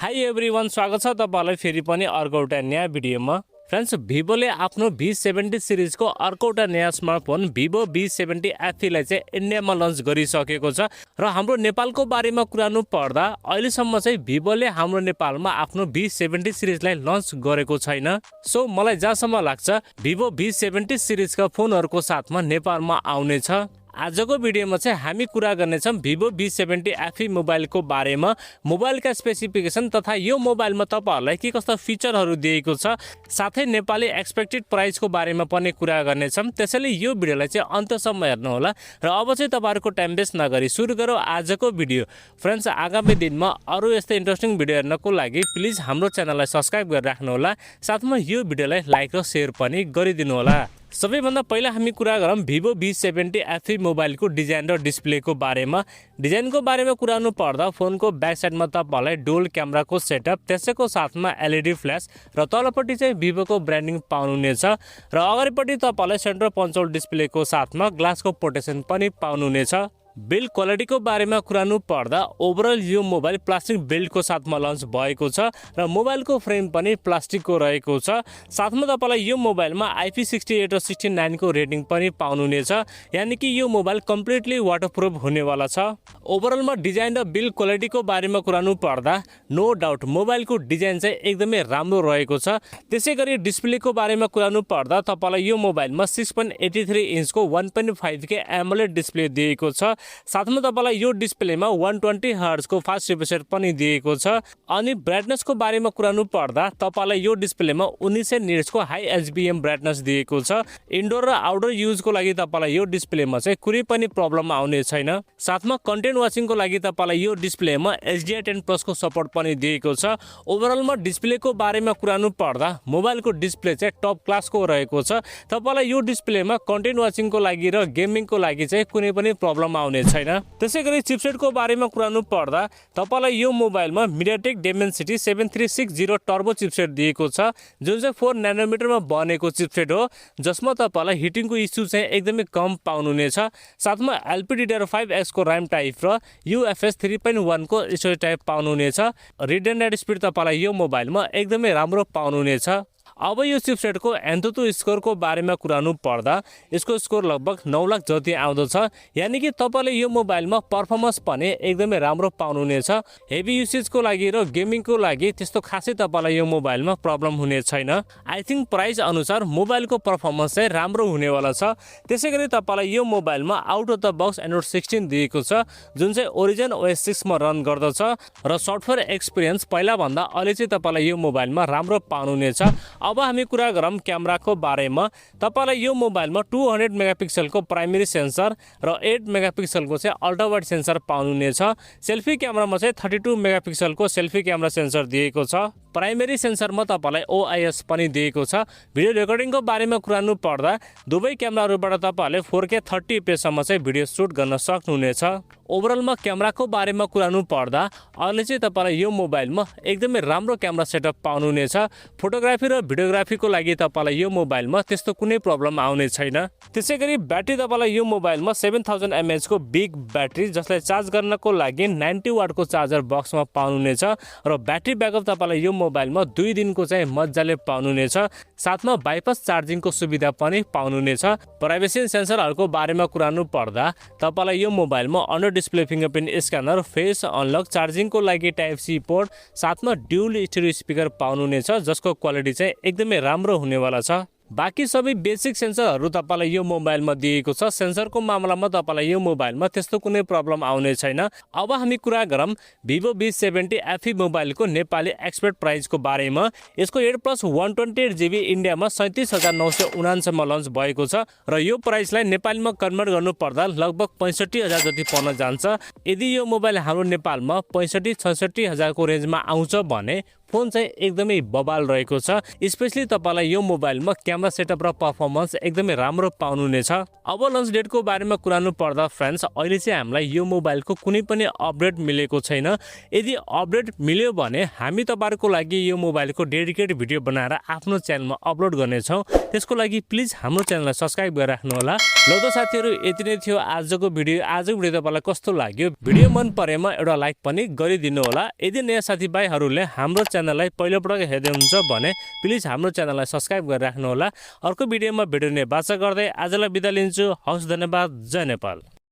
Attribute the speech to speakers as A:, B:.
A: High everyone, स्वागत छ तपाईहरुलाई फेरि पनि अर्को एउटा नयाँ भिडियोमा। फ्रेन्ड्स, भिभोले आफ्नो V70 सिरिजको अर्को एउटा नयाँ स्मार्टफोन भिभो V70 FE लाई चाहिँ इन्डियामा लन्च गरिसकेको छ र हाम्रो नेपालको बारेमा कुरानु पर्दा अहिलेसम्म चाहिँ भिभोले हाम्रो नेपालमा आफ्नो V70 सिरिजलाई लन्च गरेको छैन। सो मलाई जहाँसम्म लाग्छ भिभो V70 सिरिजका फोनहरुको साथमा नेपालमा आउनेछ। आजको भिडियोमा चाहिँ हामी कुरा गर्नेछौँ भिभो V70 FE मोबाइलको बारेमा, मोबाइलका स्पेसिफिकेसन तथा यो मोबाइलमा तपाईहरुलाई के कस्ता फिचरहरु दिएको छ, साथै नेपाली एक्सपेक्टेड प्राइसको बारेमा पनि कुरा गर्नेछौँ। त्यसैले यो भिडियोलाई चाहिँ अन्त्यसम्म हेर्नु होला र अब चाहिँ तपाईहरुको टाइम वेस्ट नगरी सुरु गरौँ आजको भिडियो। फ्रेन्ड्स, आगामी दिनमा अरु यस्तै इन्ट्रेस्टिङ भिडियो हेर्नको लागि प्लिज हाम्रो च्यानललाई सब्स्क्राइब गरेर राख्नु होला, साथमा यो भिडियोलाई लाइक र शेयर पनि गरिदिनु होला। सबैभन्दा पहिला हामी कुरा गरौँ भिभो V70 FE मोबाइलको डिजाइन र डिस्प्लेको बारेमा। डिजाइनको बारेमा कुरानु पर्दा फोनको ब्याक साइडमा तपाईहरुलाई डुअल क्यामेराको सेटअप, त्यसैको साथमा LED फ्ल्यास र तलपट्टि चाहिँ भिभोको ब्रान्डिङ पाउनुहुनेछ र अगाडिपट्टि तपाईहरुलाई सेन्टर पन्चोल डिस्प्लेको साथमा ग्लासको प्रोटेक्सन पनि पाउनुहुनेछ। बिल्ड क्वालिटीको बारेमा कुरानु पर्दा ओभरअल यो मोबाइल प्लास्टिक बिल्डको साथमा लन्च भएको छ र मोबाइलको फ्रेम पनि प्लास्टिकको रहेको छ। साथमा तपाईलाई यो मोबाइलमा IP68 र 69 को रेटिङ पनि पाउनुहुनेछ, यानी कि यो मोबाइल कम्प्लिटली वाटरप्रुफ हुनेवाला छ। ओभरअलमा डिजाइन र बिल्ड क्वालिटीको बारेमा कुरानु पर्दा नो डाउट मोबाइलको डिजाइन चाहिँ एकदमै राम्रो रहेको छ। त्यसैगरी डिस्प्लेको बारेमा कुरानु पर्दा तपाईलाई यो मोबाइलमा 6.83 इन्चको 1.5K AMOLED डिस्प्ले दिएको छ। साथमा तपाईलाई यो डिस्प्लेमा 120 हर्ट्ज को फास्ट रिफ्रेश रेट पनि दिएको छ। अनि ब्राइटनेसको बारेमा कुरानु पर्दा तपाईलाई यो डिस्प्लेमा 1900 निट्स को हाई HBM ब्राइटनेस दिएको छ। इन्डोर र आउटडोर युजको लागि तपाईलाई यो डिस्प्लेमा चाहिँ कुनै पनि प्रब्लम आउने छैन। साथमा कन्टेन्ट वाचिङको लागि तपाईलाई यो डिस्प्लेमा HDR10 प्लस को सपोर्ट पनि दिएको छ। ओभरअलमा डिस्प्लेको बारेमा कुरानु पर्दा मोबाइलको डिस्प्ले चाहिँ टप क्लासको रहेको छ। तपाईलाई यो डिस्प्लेमा कन्टेन्ट वाचिङको लागि र गेमिङको लागि चाहिँ कुनै पनि प्रब्लम आउने छैन। त्यसैगरी चिपसेटको बारेमा कुरानु पर्दा तपाईलाई यो मोबाइलमा MediaTek Dimensity 7360 टर्बो चिपसेट दिएको छ, जुन चाहिँ 4 नैनोमिटरमा बनेको चिपसेट हो, जसमा तपाईलाई हिटिङको इस्यु चाहिँ एकदमै कम पाउनुहुनेछ। साथमा LPDDR5X को RAM टाइप र UFS 3.1 को स्टोरेज टाइप पाउनुहुनेछ। रिड एन्ड राइट स्पिड तपाईलाई यो मोबाइलमा एकदमै राम्रो पाउनुहुनेछ। अब यो चिपसेटको एन्टुटु स्कोरको बारेमा कुरानु पर्दा यसको स्कोर लगभग 9 लाख जति आउँदछ, यानी कि तपाईले यो मोबाइलमा परफर्मेन्स पनि एकदमै राम्रो पाउनुहुनेछ। हेभी युसेजको लागि र गेमिङको लागि त्यस्तो खासै तपाईलाई यो मोबाइलमा प्रब्लम हुने छैन। आई थिंक प्राइस अनुसार मोबाइलको परफर्मेन्स चाहिँ राम्रो हुनेवाला छ। त्यसैगरी तपाईलाई यो मोबाइलमा out of the box android 16 दिएको छ, जुन चाहिँ ओरिजिन OS 6 मा रन गर्दछ र सफ्टवेयर एक्सपिरियन्स पहिला भन्दा अहिले चाहिँ तपाईलाई यो मोबाइलमा राम्रो पाउनुहुनेछ। अब हामी कुरा गरौँ क्यामेराको बारेमा। तपाईलाई यो मोबाइलमा 200 मेगापिक्सलको प्राइमेरी सेन्सर र 8 मेगापिक्सलको चाहिँ अल्ट्रा वाइड सेन्सर पाउनुहुनेछ। सेल्फी क्यामेरामा चाहिँ 32 मेगापिक्सलको सेल्फी क्यामेरा सेन्सर दिएको छ। प्राइमेरी सेन्सरमा तपाईलाई OIS पनि दिएको छ। भिडियो रेकर्डिङको बारेमा कुरानु पर्दा दुवै क्यामेराहरुबाट तपाईहरुले 4K 30 fps सम्म चाहिँ भिडियो सुट गर्न सक्नुहुनेछ। ओभरअलमा क्यामेराको बारेमा कुरानु पर्दा अहिले चाहिँ तपाईलाई यो मोबाइलमा एकदमै राम्रो क्यामेरा सेटअप पाउनुहुनेछ। फोटोग्राफी र भिडियोग्राफीको लागि तपाईलाई यो मोबाइलमा त्यस्तो कुनै प्रब्लम आउने छैन। त्यसैगरी ब्याट्री तपाईलाई यो मोबाइलमा 7000 mAh को बिग ब्याट्री, जसलाई चार्ज गर्नको लागि 90 वाट को चार्जर बक्समा पाउनुहुनेछ र ब्याट्री ब्याकअप तपाईलाई यो मोबाइलमा 2 दिनको चाहिँ मज्जाले पाउनुहुनेछ। साथमा बाइपास चार्जिङको सुविधा पनि पाउनुहुनेछ। प्राइभेसी सेन्सरहरुको बारेमा कुरानु पर्दा तपाईलाई यो मोबाइलमा under display fingerprint scanner, face unlock, चार्जिङको लागि टाइप सी पोर्ट, साथमा ड्युल स्टेरियो स्पिकर पाउनुहुनेछ, जसको क्वालिटी चाहिँ एकदमै राम्रो हुनेवाला छ। बाँकी सबै बेसिक सेन्सरहरु तपाईलाई यो मोबाइलमा दिएको छ। सेन्सरको मामलामा तपाईलाई यो मोबाइलमा त्यस्तो कुनै प्रब्लम आउने छैन। अब हामी कुरा गरौँ भिभो V70 FE मोबाइलको नेपाली एक्सपेक्ट प्राइसको बारेमा। यसको 8+ 128GB इन्डियामा 37949 मा लन्च भएको छ र यो प्राइसलाई नेपालीमा कन्भर्ट गर्नु पर्दा लगभग 65000 जति पर्न जान्छ। यदि यो मोबाइल हाम्रो नेपालमा 65-66 हजार को रेन्जमा आउँछ भने फोन चाहिँ एकदमै बबाल रहेको छ। स्पेशली तपाईलाई यो मोबाइलमा क्यामेरा सेटअप र परफर्मेन्स एकदमै राम्रो पाउनुहुनेछ। अब लन्च डेटको बारेमा कुरानु पर्दा फ्रेन्ड्स अहिले चाहिँ हामीलाई यो मोबाइलको कुनै पनि अपडेट मिलेको छैन। यदि अपडेट मिल्यो भने हामी तपाईहरुको लागि यो मोबाइलको डेडिकेटेड भिडियो बनाएर आफ्नो च्यानलमा अपलोड गर्नेछौँ। त्यसको लागि प्लिज हाम्रो च्यानललाई सब्स्क्राइब गरेर राख्नु होला। ल त साथीहरु यति नै थियो आजको भिडियो तपाईलाई कस्तो लाग्यो? भिडियो मन परेमा एउटा लाइक पनि गरिदिनु होला। यदि नयाँ साथीभाइहरुले हाम्रो च्यानललाई पहिलोपटक हेर्दै हुनुहुन्छ भने प्लिज हाम्रो च्यानललाई सब्स्क्राइब गरेर राख्नु होला। अर्को भिडियोमा भेट्ने बाचा गर्दै आजलाई बिदा लिन्छु। हवस्, धन्यवाद। जय नेपाल।